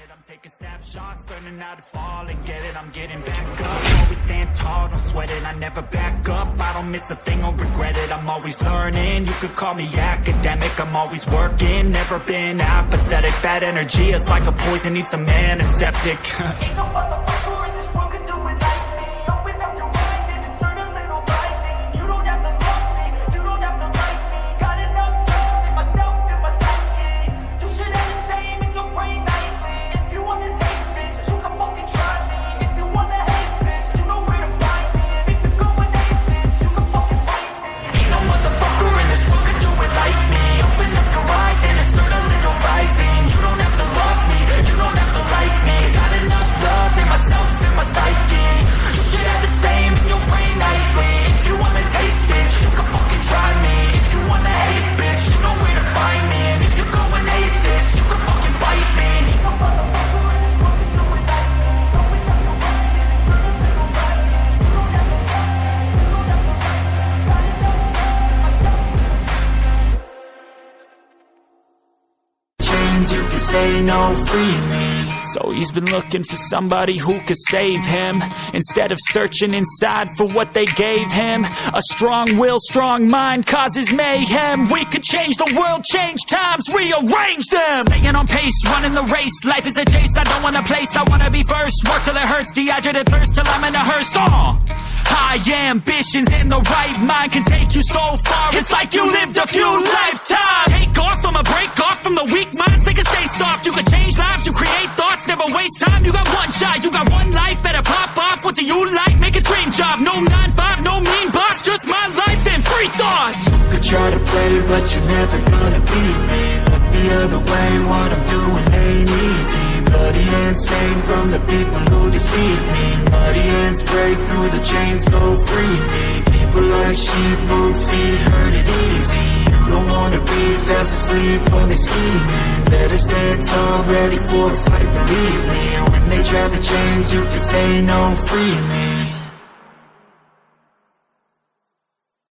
it. I'm taking snapshots, learning how to fall and get it. I'm getting back up, always stand tall, don't sweat it. I never back up, I don't miss a thing or regret it. I'm always learning, you could call me academic. I'm always working, never been apathetic. Bad energy is like a poison, needs some antiseptic. Ain't no motherfucker in this world can do it like me. Open up your mind and insert a little rising. You don't have to love me, you don't have to like me. Got enough love in myself and my psyche. You should have the same in your brain nightly. If you wanna taste, bitch, you can fucking try me. If you wanna hate, bitch, you know where to find me. And if you're going hate, bitch, you can fucking fight me. Ain't no motherfucker in this world can do it like me. Open up your eyes and insert a little rising. You don't have to love me, you don't have to like me. Got enough love in myself and my psyche. You should have the same in your brain nightly. If you wanna taste, bitch, you can fucking try me. If you wanna hate, bitch, you know where to find me. And if you're going hate this, you can fucking bite me. Ain't no motherfucker in this world can do it like me. Open up your mind and insert a little rising. You don't have to love me, you don't have to like me. Got enough love in myself and my psyche. Chains, you can say no, free me. So he's been looking for somebody who could save him, instead of searching inside for what they gave him. A strong will, strong mind causes mayhem. We could change the world, change times, rearrange them. Staying on pace, running the race. Life is a chase, I don't want a place. I wanna be first, work till it hurts. Dehydrated thirst till I'm in a hearse. High ambitions and the right mind can take you so far. It's like you lived a few lifetimes. Take off from a break off from the weak minds. They can stay soft. You can change lives, you create thoughts. Never waste time. You got one shot, you got one life. Better pop off. What do you like? Make a dream job. No 9-5, no mean boss. Just my life and free thoughts. You could try to play, but you're never gonna beat me. Look the other way. What I'm doing ain't easy. Bloody hands stained from the people who deceive me. Muddy hands break through the chains, go free me. People like sheep move feet, hurt it easy. You don't wanna be fast asleep when they scheming. Better stand tall, ready for a fight, believe me. And when they try to change, you can say no, free me.